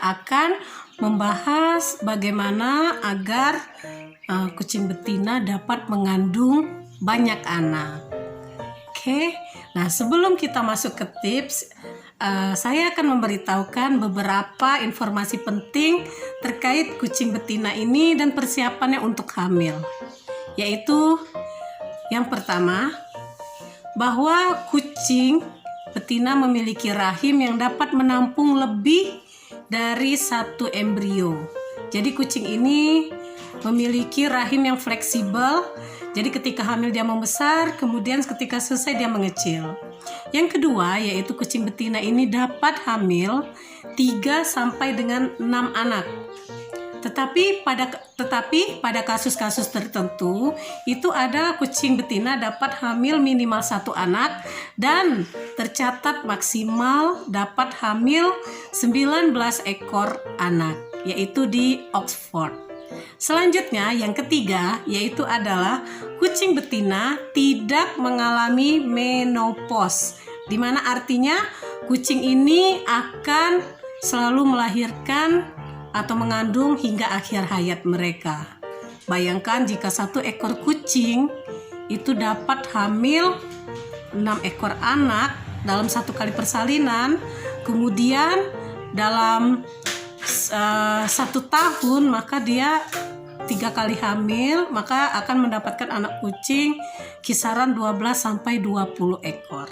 akan membahas bagaimana agar kucing betina dapat mengandung banyak anak. Oke, nah sebelum kita masuk ke tips, saya akan memberitahukan beberapa informasi penting terkait kucing betina ini dan persiapannya untuk hamil. Yaitu yang pertama, bahwa kucing betina memiliki rahim yang dapat menampung lebih dari satu embrio. Jadi kucing ini memiliki rahim yang fleksibel. Jadi ketika hamil dia membesar, kemudian ketika selesai dia mengecil. Yang kedua yaitu kucing betina ini dapat hamil 3 sampai dengan 6 anak. Tetapi pada kasus-kasus tertentu itu ada kucing betina dapat hamil minimal 1 anak dan tercatat maksimal dapat hamil 19 ekor anak, yaitu di Oxford. Selanjutnya yang ketiga yaitu adalah kucing betina tidak mengalami menopause, di mana artinya kucing ini akan selalu melahirkan atau mengandung hingga akhir hayat mereka. Bayangkan jika 1 ekor kucing itu dapat hamil 6 ekor anak dalam 1 kali persalinan, kemudian dalam 1 tahun maka dia 3 kali hamil, maka akan mendapatkan anak kucing kisaran 12 sampai 20 ekor.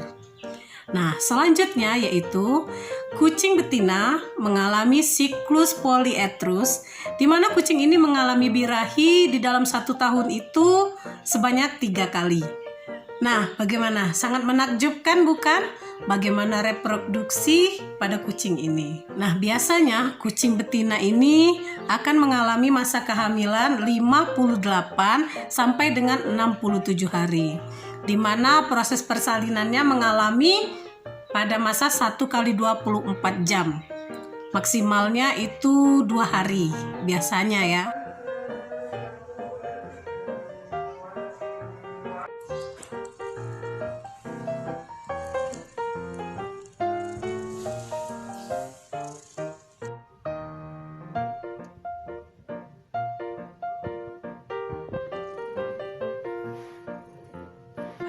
Nah, selanjutnya yaitu kucing betina mengalami siklus polyetrus, di mana kucing ini mengalami birahi di dalam 1 tahun itu sebanyak 3 kali. Nah, bagaimana? Sangat menakjubkan bukan? Bagaimana reproduksi pada kucing ini? Nah, biasanya kucing betina ini akan mengalami masa kehamilan 58 sampai dengan 67 hari. Di mana proses persalinannya mengalami pada masa 1 kali 24 jam. Maksimalnya itu 2 hari biasanya ya.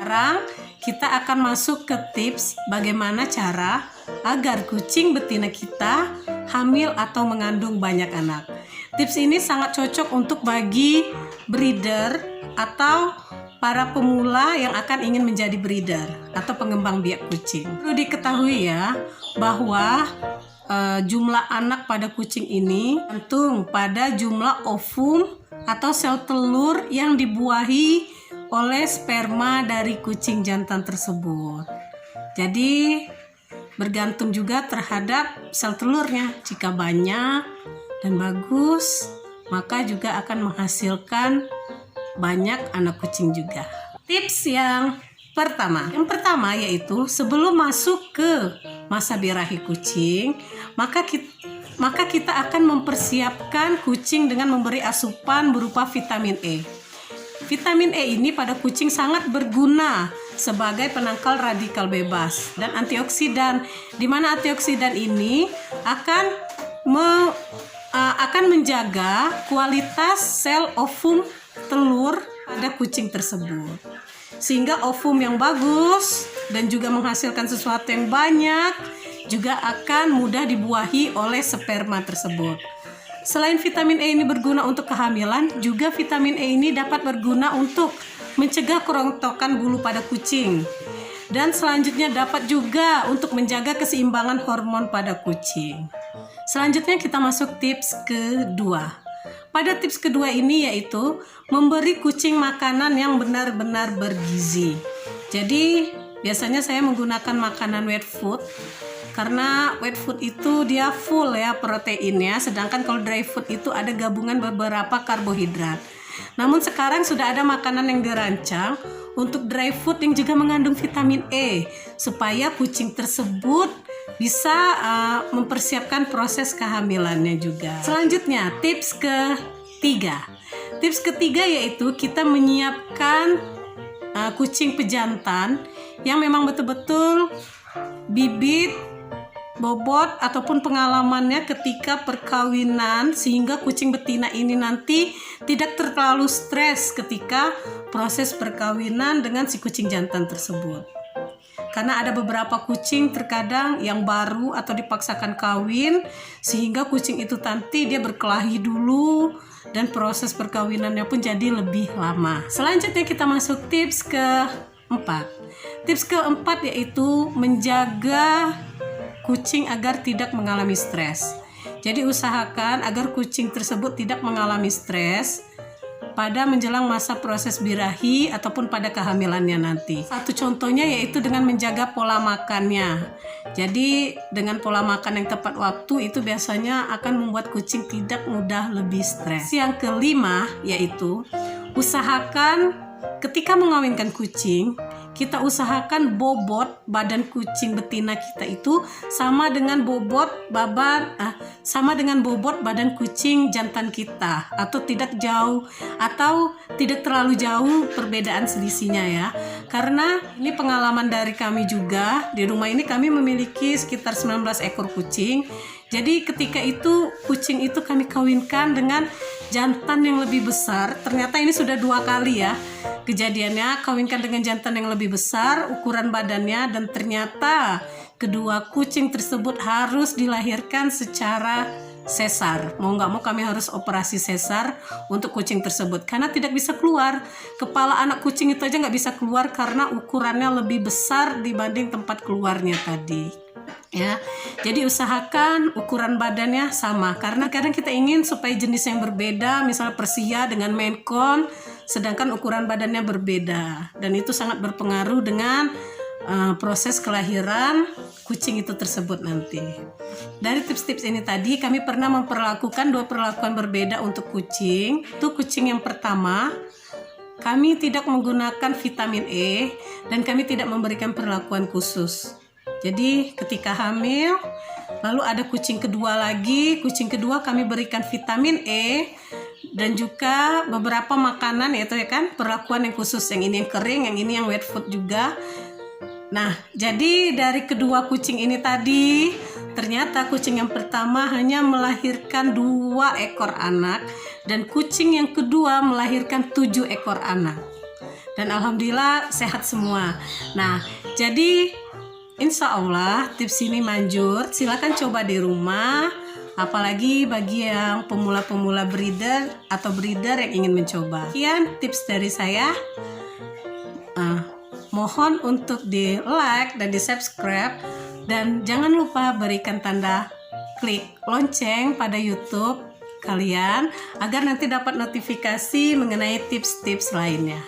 Sekarang kita akan masuk ke tips bagaimana cara agar kucing betina kita hamil atau mengandung banyak anak. Tips ini sangat cocok untuk bagi breeder atau para pemula yang akan ingin menjadi breeder atau pengembang biak kucing. Perlu diketahui ya bahwa jumlah anak pada kucing ini tergantung pada jumlah ovum atau sel telur yang dibuahi oleh sperma dari kucing jantan tersebut. Jadi bergantung juga terhadap sel telurnya. Jika banyak dan bagus, maka juga akan menghasilkan banyak anak kucing juga. Tips yang pertama yaitu sebelum masuk ke masa birahi kucing, maka kita akan mempersiapkan kucing dengan memberi asupan berupa vitamin E. Vitamin E ini pada kucing sangat berguna sebagai penangkal radikal bebas dan antioksidan, di mana antioksidan ini akan menjaga kualitas sel ovum telur pada kucing tersebut, sehingga ovum yang bagus dan juga menghasilkan sesuatu yang banyak juga akan mudah dibuahi oleh sperma tersebut. Selain vitamin E ini berguna untuk kehamilan, juga vitamin E ini dapat berguna untuk mencegah kerontokan bulu pada kucing. Dan selanjutnya dapat juga untuk menjaga keseimbangan hormon pada kucing. Selanjutnya kita masuk tips kedua. Pada tips kedua ini yaitu memberi kucing makanan yang benar-benar bergizi. Jadi biasanya saya menggunakan makanan wet food, karena wet food itu dia full ya proteinnya, sedangkan kalau dry food itu ada gabungan beberapa karbohidrat. Namun sekarang sudah ada makanan yang dirancang untuk dry food yang juga mengandung vitamin E, supaya kucing tersebut bisa mempersiapkan proses kehamilannya juga. Selanjutnya tips ketiga. Tips ketiga yaitu kita menyiapkan kucing pejantan yang memang betul-betul bibit bobot ataupun pengalamannya ketika perkawinan, sehingga kucing betina ini nanti tidak terlalu stres ketika proses perkawinan dengan si kucing jantan tersebut. Karena ada beberapa kucing terkadang yang baru atau dipaksakan kawin, sehingga kucing itu nanti dia berkelahi dulu dan proses perkawinannya pun jadi lebih lama. Selanjutnya kita masuk tips keempat. Tips keempat yaitu menjaga kucing agar tidak mengalami stres. Jadi usahakan agar kucing tersebut tidak mengalami stres pada menjelang masa proses birahi ataupun pada kehamilannya nanti. Satu contohnya yaitu dengan menjaga pola makannya. Jadi dengan pola makan yang tepat waktu itu biasanya akan membuat kucing tidak mudah lebih stres. Yang kelima yaitu usahakan ketika mengawinkan kucing, kita usahakan bobot badan kucing betina kita itu sama dengan bobot badan kucing jantan kita, atau tidak jauh atau tidak terlalu jauh perbedaan selisihnya ya. Karena ini pengalaman dari kami juga, di rumah ini kami memiliki sekitar 19 ekor kucing. Jadi ketika itu kucing itu kami kawinkan dengan jantan yang lebih besar. Ternyata ini sudah 2 kali ya kejadiannya, kawinkan dengan jantan yang lebih besar ukuran badannya, dan ternyata kedua kucing tersebut harus dilahirkan secara sesar. Mau nggak mau kami harus operasi sesar untuk kucing tersebut karena tidak bisa keluar. Kepala anak kucing itu aja nggak bisa keluar karena ukurannya lebih besar dibanding tempat keluarnya tadi. Ya, jadi usahakan ukuran badannya sama, karena kadang kita ingin supaya jenis yang berbeda, misalnya Persia dengan Maine Coon, sedangkan ukuran badannya berbeda, dan itu sangat berpengaruh dengan proses kelahiran kucing itu tersebut nanti. Dari tips-tips ini tadi kami pernah memperlakukan 2 perlakuan berbeda untuk kucing. Itu kucing yang pertama, kami tidak menggunakan vitamin E dan kami tidak memberikan perlakuan khusus. Jadi ketika hamil, lalu ada kucing kedua lagi. Kucing kedua kami berikan vitamin E dan juga beberapa makanan, yaitu ya kan perlakuan yang khusus. Yang ini yang kering, yang ini yang wet food juga. Nah, jadi dari kedua kucing ini tadi, ternyata kucing yang pertama hanya melahirkan 2 ekor anak dan kucing yang kedua melahirkan 7 ekor anak. Dan alhamdulillah sehat semua. Nah, jadi insya Allah tips ini manjur, silakan coba di rumah, apalagi bagi yang pemula-pemula breeder atau breeder yang ingin mencoba. Sekian tips dari saya. Mohon untuk di like dan di subscribe, dan jangan lupa berikan tanda klik lonceng pada YouTube kalian agar nanti dapat notifikasi mengenai tips-tips lainnya.